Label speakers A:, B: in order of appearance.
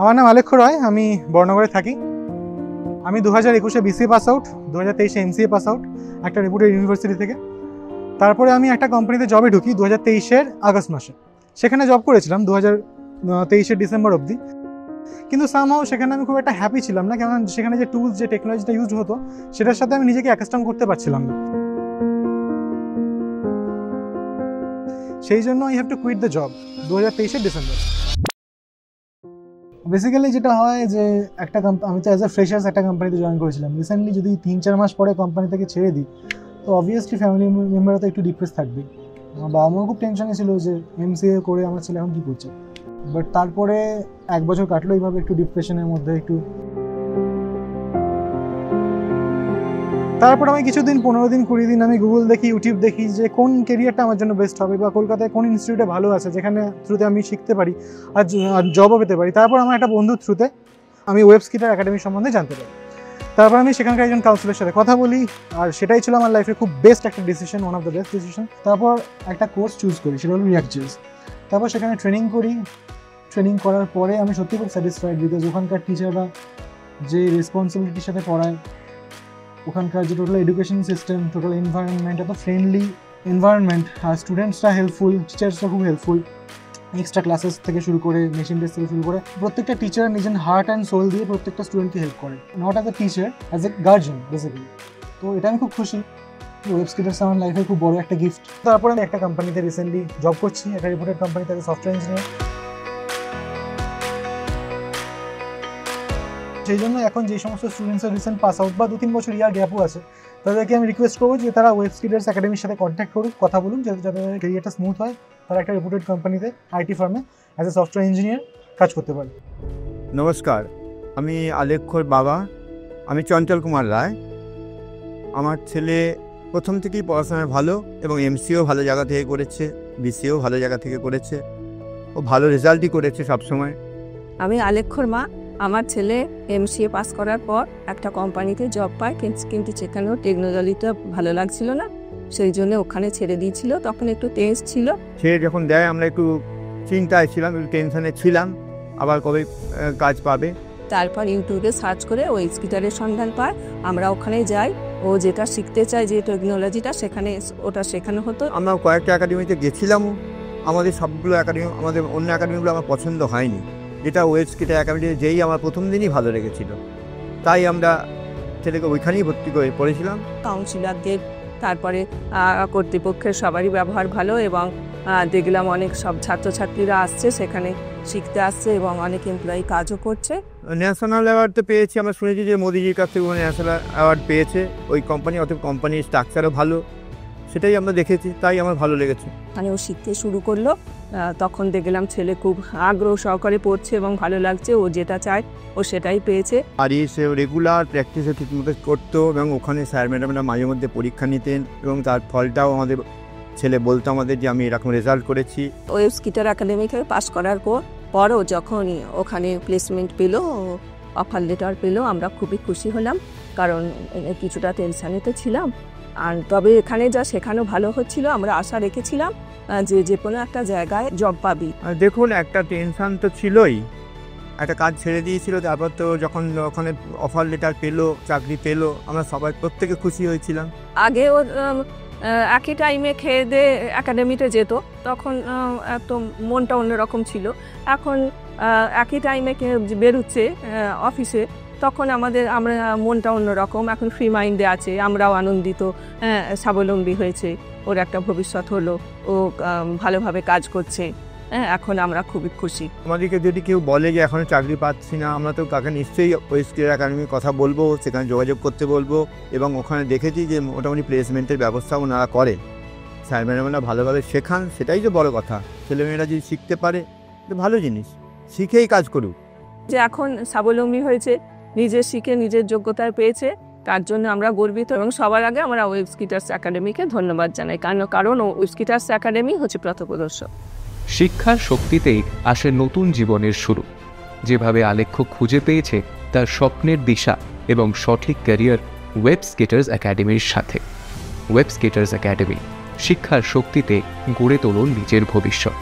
A: আমার নাম আলেখ্য রয়, আমি বর্ণগরে থাকি। আমি 2021-এ বিসিএ পাস আউট, 2023-এ এমসিএ পাস আউট একটা রেপুটেড ইউনিভার্সিটি থেকে। তারপরে আমি একটা কোম্পানিতে জবে ঢুকি 2023-এর আগস্ট মাসে। সেখানে জব করেছিলাম 2023-এর ডিসেম্বর অবধি। কিন্তু সামহাও সেখানে আমি খুব একটা হ্যাপি ছিলাম না, কারণ সেখানে যে টুলস, যে টেকনোলজিটা ইউজ হতো সেটার সাথে আমি নিজেকে অ্যাকাস্টম করতে পারছিলাম না। সেই জন্য I have to quit the job 2023-এর ডিসেম্বর। বেসিক্যালি যেটা হয় যে আমি তো অ্যাজ এ ফ্রেশার্স একটা কোম্পানিতে জয়েন করেছিলাম। রিসেন্টলি যদি 3-4 মাস পরে কোম্পানি থেকে ছেড়ে দিই, তো অবভিয়াসলি ফ্যামিলি মেম্বাররা তো একটু ডিপ্রেস থাকবেই। আমার বাবা মাও খুব টেনশনে ছিল যে এমসিএ করে আমার ছেলে এখন কী করছে। বাট তারপরে 1 বছর কাটলো এইভাবে একটু ডিপ্রেশনের মধ্যে একটু। তারপর আমি কিছুদিন 15 দিন 20 দিন আমি গুগল দেখি, ইউটিউব দেখি যে কোন কেরিয়ারটা আমার জন্য বেস্ট হবে, বা কলকাতায় কোন ইনস্টিটিউটে ভালো আছে যেখানে থ্রুতে আমি শিখতে পারি আর জবও পেতে পারি। তারপর আমার একটা বন্ধুর থ্রুতে আমি ওয়েবস্কিটার একাডেমি সম্বন্ধে জানতে পারি। তারপর আমি সেখানকার একজন কাউন্সিলের সাথে কথা বলি, আর সেটাই ছিল আমার লাইফে খুব বেস্ট একটা decision, one of the best decision. তারপর একটা কোর্স চুজ করি, সেটা হলো রিয়াক্ট.js। তারপর সেখানে ট্রেনিং করি। ট্রেনিং করার পরে আমি সত্যি খুব স্যাটিসফাইড, বিকজ ওখানকার টিচাররা যে রেসপন্সিবিলিটির সাথে পড়ায়, ওখানকার যে total education system, total environment, এত ফ্রেন্ডলি এনভায়রনমেন্ট, আর স্টুডেন্টসরা হেল্পফুল, টিচার্সরা খুব হেল্পফুল। এক্সট্রা ক্লাসেস থেকে শুরু করে, মেশিন টেস্ট থেকে শুরু করে, প্রত্যেকটা টিচার নিজের হার্ট অ্যান্ড সোল দিয়ে প্রত্যেকটা স্টুডেন্টকে হেল্প করে, not as a teacher, as a guardian basically. তো এটা আমি খুব খুশি। ওয়েবস্কিটার্স আমার লাইফে খুব বড় একটা গিফট। তারপরে আমি একটা কোম্পানিতে রিসেন্টলি জব করছি, একটা রিপোর্টেড কোম্পানিতে অ্যাজ এ সফটওয়্যার ইঞ্জিনিয়ার। সেই জন্য এখন যে সমস্ত স্টুডেন্টসের রিসেন্ট পাস আউট বা 2-3 বছর ইয়ার গ্যাপও আছে, তাদেরকে আমি রিকোয়েস্ট করবো যে তারা ওয়েবস্কিটার্স একাডেমির সাথে কন্ট্যাক্ট করুক, কথা বলুন, যাতে ক্যারিয়ারটা স্মুথ হয়, তারা একটা রেপুটেড কোম্পানিতে আইটি ফার্মে অ্যাজ এ সফটওয়্যার ইঞ্জিনিয়ার কাজ করতে পারে।
B: নমস্কার, আমি আলেখ্যর বাবা, আমি চঞ্চল কুমার রায়। আমার ছেলে প্রথম থেকেই পড়াশোনায় ভালো, এবং এমসিও ভালো জায়গা থেকে করেছে, বিসিও ভালো জায়গা থেকে করেছে, ও ভালো রেজাল্টই করেছে সবসময়।
C: আমি আলেখ্যর মা। আমার ছেলে এমসিএ পাস করার পর একটা কোম্পানিতে জব পায়, কিন্তু সেখানেও টেকনোলজিটা ভালো লাগছিল না, সেই জন্য ওখানে ছেড়ে দিয়েছিল। তখন একটু টেন্স ছিল।
B: সে যখন দেয় আমরা একটু চিন্তায় ছিলাম, একটু টেনশনে ছিলাম, আবার কবে কাজ পাবে।
C: তারপর ইউটিউবে সার্চ করে ওয়েবস্কিটারের সন্ধান পায়, আমরা ওখানে যাই। ও যেটা শিখতে চায়, যে টেকনোলজিটা, সেখানে ওটা শেখানো হতো।
B: আমরা কয়েকটা একাডেমিতে গেছিলামও, আমাদের সবগুলো একাডেমি, আমাদের অন্য একাডেমিগুলো আমার পছন্দ হয়নি। যেটা ওয়েবস্কিটার একাডেমিতে যেই আমার প্রথম দিনই ভালো লেগেছিল, তাই আমরা ছেলেকে ওইখানেই ভর্তি করে পড়েছিলাম।
C: কাউন্সিলরদের, তারপরে কর্তৃপক্ষের সবারই ব্যবহার ভালো, এবং দেখলাম অনেক সব ছাত্রছাত্রীরা আসছে, সেখানে শিখতে আসছে, এবং অনেক এমপ্লয়ি কাজও করছে।
B: ন্যাশনাল অ্যাওয়ার্ড তো পেয়েছি, আমরা শুনেছি যে মোদিজির কাছ থেকে ন্যাশনাল অ্যাওয়ার্ড পেয়েছে ওই কোম্পানি, অতএব কোম্পানির স্ট্রাকচারও ভালো, সেটাই আমরা দেখেছি, তাই আমার ভালো লেগেছে।
C: মানে ও শিখতে শুরু করলো, তখন দেখলাম ছেলে খুব আগ্রহ সহকারে পড়ছে এবং ভালো লাগছে, ও যেটা চায় ও সেটাই পেয়েছে।
B: আর সে রেগুলার প্র্যাকটিসে ঠিকমতো করতো, এবং ওখানে স্যার ম্যাডামরা মাঝে মধ্যে পরীক্ষা নিতেন, এবং তার ফলটাও আমাদের ছেলে বলতো আমাদের যে আমি এরকম রেজাল্ট করেছি।
C: ওয়েবস্কিটার একাডেমিকে পাস করার পরও যখন ওখানে প্লেসমেন্ট পেলো, অফার লেটার পেলো, আমরা খুবই খুশি হলাম, কারণ কিছুটা টেনশানে তো ছিলাম। আর তবে এখানে যা শেখানো ভালো হচ্ছিল, আমরা আশা রেখেছিলাম যে কোনো একটা জায়গায় জব পাবি।
B: দেখুন, একটা টেনশান তো ছিলই, একটা কাজ ছেড়ে দিয়েছিল, তারপর তো যখন ওখানে অফার লেটার পেলো, চাকরি পেলো, আমরা সবাই প্রত্যেকে খুশি হয়েছিলাম।
C: আগে ও একই টাইমে খেয়ে দিয়ে একাডেমিতে যেত, তখন একদম মনটা অন্যরকম ছিল। এখন একই টাইমে বেরোচ্ছে অফিসে, তখন আমরা মনটা অন্যরকম। এখন ফ্রি মাইন্ডে আছে, আমরাও আনন্দিত, স্বাবলম্বী হয়েছে, ওর একটা ভবিষ্যৎ হলো, ও ভালোভাবে কাজ করছে, এখন আমরা খুবই খুশি।
B: আমাদেরকে যদি কেউ বলে যে এখনও চাকরি পাচ্ছি না, আমরা তো তাকে নিশ্চয়ই ওয়েবস্কিটার একাডেমির কথা বলবো, সেখানে যোগাযোগ করতে বলবো, এবং ওখানে দেখেছি যে মোটামুটি প্লেসমেন্টের ব্যবস্থাও ওনারা করে, স্যার ম্যাডামরা ভালোভাবে শেখান, সেটাই তো বড় কথা। ছেলেমেয়েরা যদি শিখতে পারে তো ভালো জিনিস, শিখেই কাজ করুক।
C: যে এখন স্বাবলম্বী হয়েছে, নিজে শিখে নিজের যোগ্যতায় পেয়েছে, তার জন্য আমরা গর্বিত, এবং সবার আগে আমরা ওয়েবস্কিটার্স একাডেমিকে ধন্যবাদ জানাই, কারণ ওয়েবস্কিটার্স একাডেমি হচ্ছে পথপ্রদর্শক।
D: শিক্ষার শক্তিতেই আসে নতুন জীবনের শুরু। যেভাবে আলেখ্য খুঁজে পেয়েছে তার স্বপ্নের দিশা এবং সঠিক ক্যারিয়ার ওয়েবস্কিটার্স একাডেমির সাথে। ওয়েবস্কিটার্স একাডেমি, শিক্ষার শক্তিতে গড়ে তোলুন নিজের ভবিষ্যৎ।